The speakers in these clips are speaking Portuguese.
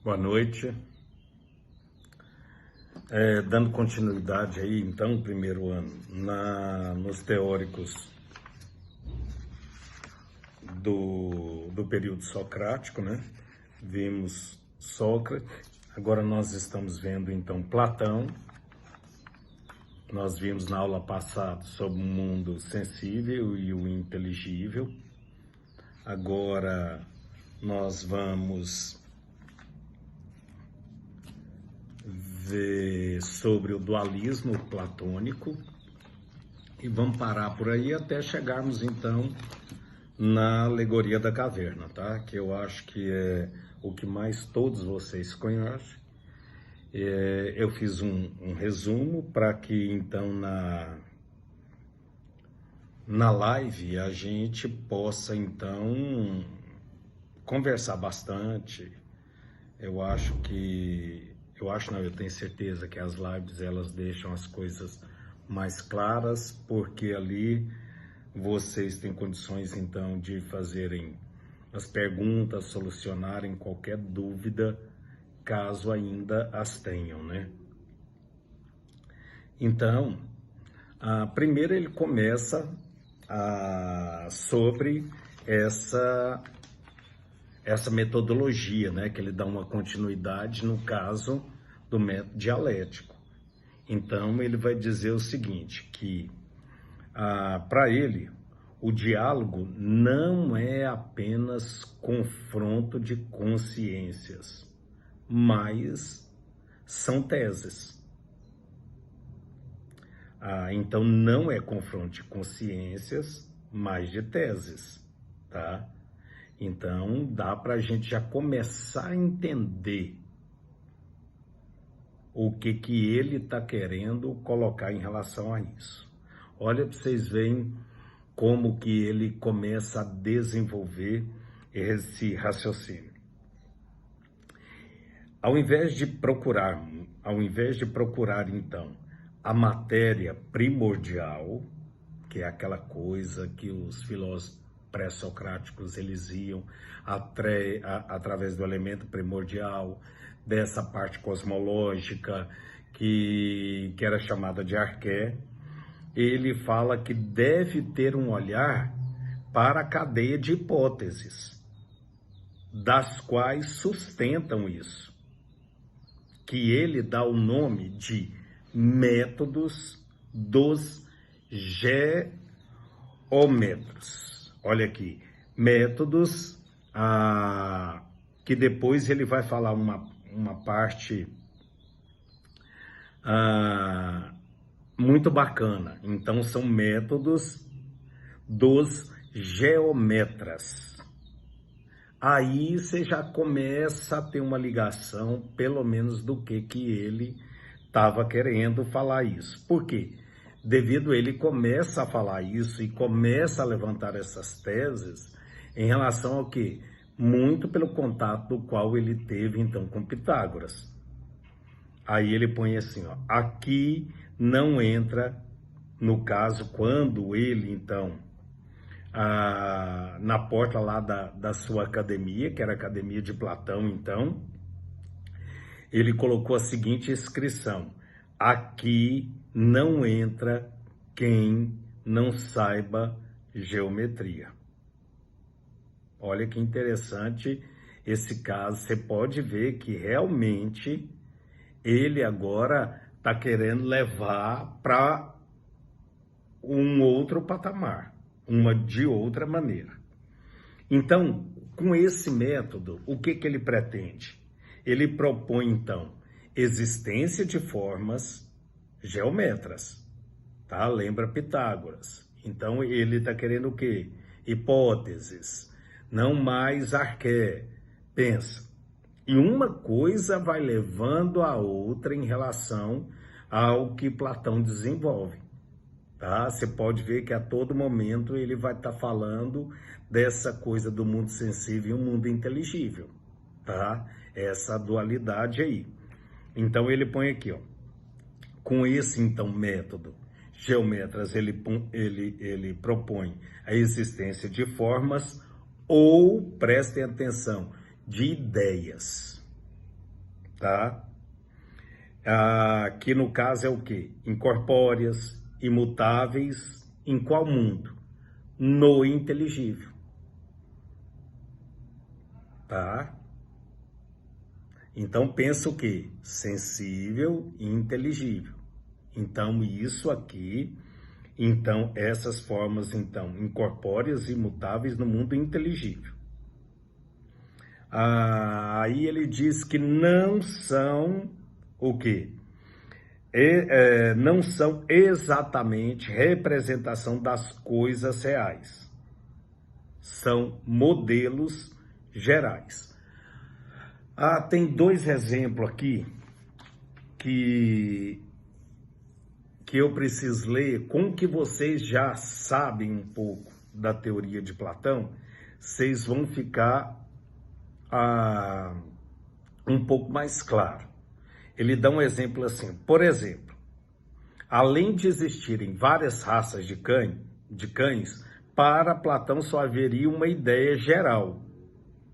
Boa noite. Dando continuidade aí, então, primeiro ano, nos teóricos do período socrático, né? Vimos Sócrates, agora nós estamos vendo, então, Platão. Nós vimos na aula passada sobre o mundo sensível e o inteligível. Agora nós vamos ver sobre o dualismo platônico e vamos parar por aí até chegarmos então na alegoria da caverna, tá? Que eu acho que é o que mais todos vocês conhecem. Eu fiz um resumo para que então na live a gente possa então conversar bastante. Eu tenho certeza que as lives elas deixam as coisas mais claras, porque ali vocês têm condições então de fazerem as perguntas, solucionarem qualquer dúvida, caso ainda as tenham, né? Então, primeiro ele começa sobre essa metodologia, né, que ele dá uma continuidade no caso do método dialético. Então, ele vai dizer o seguinte, que para ele, o diálogo não é apenas confronto de consciências, mas são teses. Então, não é confronto de consciências, mas de teses, tá? Então, dá para a gente já começar a entender o que ele está querendo colocar em relação a isso. Olha para vocês verem como que ele começa a desenvolver esse raciocínio. Ao invés de procurar então a matéria primordial, que é aquela coisa que os filósofos pré-socráticos eles iam através do elemento primordial, dessa parte cosmológica que era chamada de arqué, ele fala que deve ter um olhar para a cadeia de hipóteses, das quais sustentam isso, que ele dá o nome de métodos dos geômetros. Olha aqui, métodos que depois ele vai falar uma parte muito bacana. Então, são métodos dos geometras. Aí você já começa a ter uma ligação, pelo menos, do que ele estava querendo falar isso. Por quê? Devido ele começa a falar isso e começa a levantar essas teses em relação ao quê? Muito pelo contato do qual ele teve, então, com Pitágoras. Aí ele põe assim, ó, aqui não entra, no caso, quando ele, então, na porta lá da sua academia, que era a Academia de Platão, então, ele colocou a seguinte inscrição: aqui não entra quem não saiba geometria. Olha que interessante esse caso. Você pode ver que realmente ele agora está querendo levar para um outro patamar, de outra maneira. Então, com esse método, o que ele pretende? Ele propõe, então, existência de formas geometras, tá? Lembra Pitágoras. Então, ele está querendo o quê? Hipóteses, não mais arqué. Pensa. E uma coisa vai levando a outra em relação ao que Platão desenvolve, tá? Você pode ver que a todo momento ele vai estar falando dessa coisa do mundo sensível e o mundo inteligível, tá? Essa dualidade aí. Então ele põe aqui, ó, com esse então método geometras, ele propõe a existência de formas ou, prestem atenção, de ideias. tá? Que no caso é o quê? Incorpóreas, imutáveis, em qual mundo? No inteligível, tá? Então pensa o quê? Sensível e inteligível. Então isso aqui, então essas formas então incorpóreas e imutáveis no mundo inteligível. Aí ele diz que não são o quê? Não são exatamente representação das coisas reais. São modelos gerais. Tem dois exemplos aqui que eu preciso ler. Com que vocês já sabem um pouco da teoria de Platão, vocês vão ficar um pouco mais claro. Ele dá um exemplo assim, por exemplo, além de existirem várias raças de cães, para Platão só haveria uma ideia geral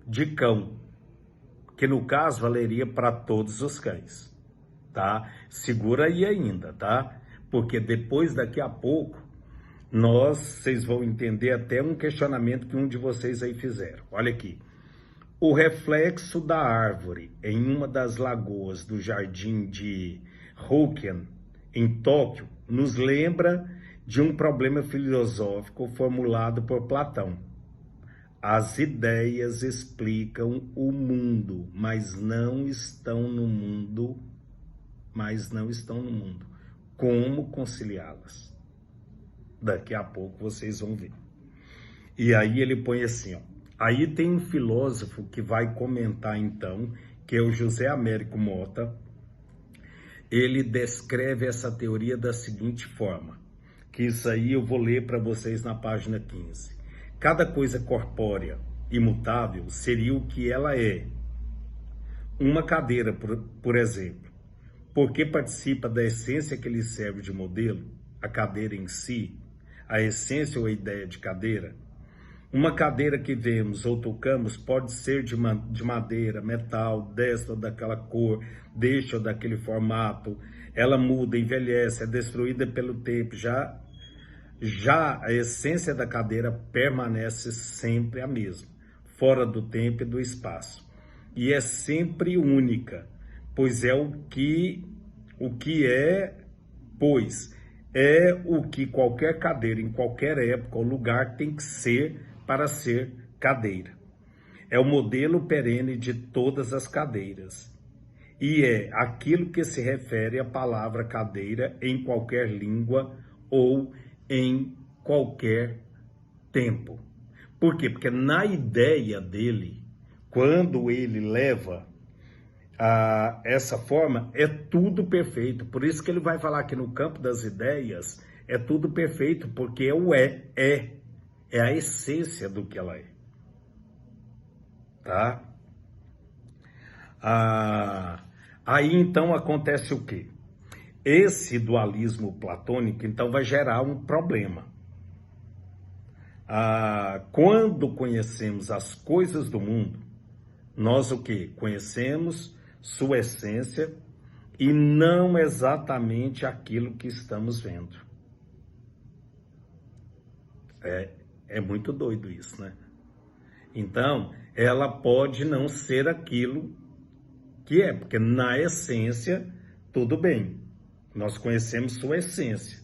de cão, que no caso valeria para todos os cães, tá? Segura aí ainda, tá? Porque depois, daqui a pouco, vocês vão entender até um questionamento que um de vocês aí fizeram. Olha aqui. O reflexo da árvore em uma das lagoas do jardim de Hokkien, em Tóquio, nos lembra de um problema filosófico formulado por Platão. As ideias explicam o mundo, mas não estão no mundo. Como conciliá-las? Daqui a pouco vocês vão ver. E aí ele põe assim, ó. Aí tem um filósofo que vai comentar então, que é o José Américo Mota. Ele descreve essa teoria da seguinte forma, que isso aí eu vou ler para vocês na página 15. Cada coisa corpórea, imutável, seria o que ela é. Uma cadeira, por exemplo, porque participa da essência que lhe serve de modelo, a cadeira em si, a essência ou a ideia de cadeira. Uma cadeira que vemos ou tocamos pode ser de madeira, metal, desta ou daquela cor, deste ou daquele formato. Ela muda, envelhece, é destruída pelo tempo. Já a essência da cadeira permanece sempre a mesma, fora do tempo e do espaço. E é sempre única, pois é o que qualquer cadeira, em qualquer época ou lugar, tem que ser para ser cadeira. É o modelo perene de todas as cadeiras. E é aquilo que se refere à palavra cadeira em qualquer língua ou em qualquer tempo. Por quê? Porque na ideia dele, quando ele leva essa forma, é tudo perfeito. Por isso que ele vai falar que no campo das ideias é tudo perfeito, porque é a essência do que ela é, tá? Aí então acontece o quê? Esse dualismo platônico então vai gerar um problema. Quando conhecemos as coisas do mundo, nós o quê? Conhecemos sua essência e não exatamente aquilo que estamos vendo. É muito doido isso, né? Então, ela pode não ser aquilo que é, porque na essência, tudo bem. Nós conhecemos sua essência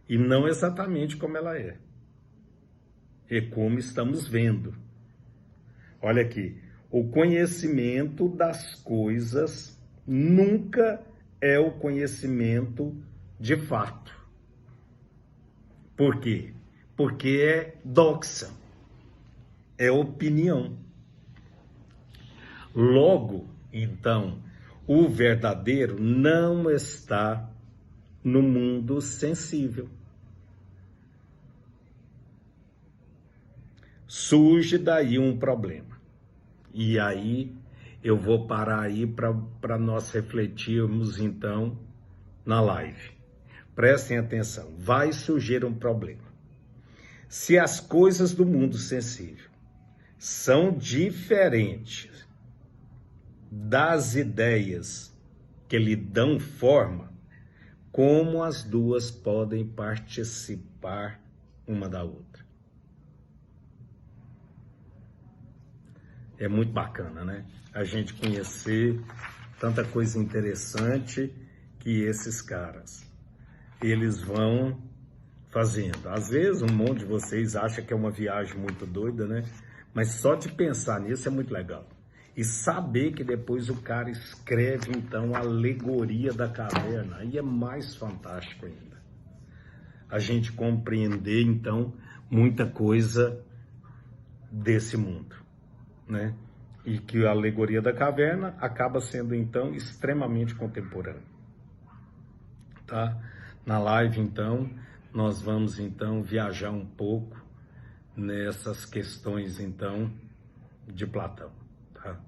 e não exatamente como ela é. E como estamos vendo. Olha aqui, o conhecimento das coisas nunca é o conhecimento de fato. Por quê? Porque é doxa, é opinião. Logo, então, o verdadeiro não está no mundo sensível. Surge daí um problema. E aí eu vou parar aí para nós refletirmos então na live. Prestem atenção, vai surgir um problema. Se as coisas do mundo sensível são diferentes das ideias que lhe dão forma, como as duas podem participar uma da outra. É muito bacana, né? A gente conhecer tanta coisa interessante que esses caras, eles vão fazendo. Às vezes um monte de vocês acha que é uma viagem muito doida, né? Mas só de pensar nisso é muito legal. E saber que depois o cara escreve, então, a alegoria da caverna, aí é mais fantástico ainda. A gente compreender, então, muita coisa desse mundo, né? E que a alegoria da caverna acaba sendo, então, extremamente contemporânea, tá? Na live, então, nós vamos, então, viajar um pouco nessas questões, então, de Platão, tá?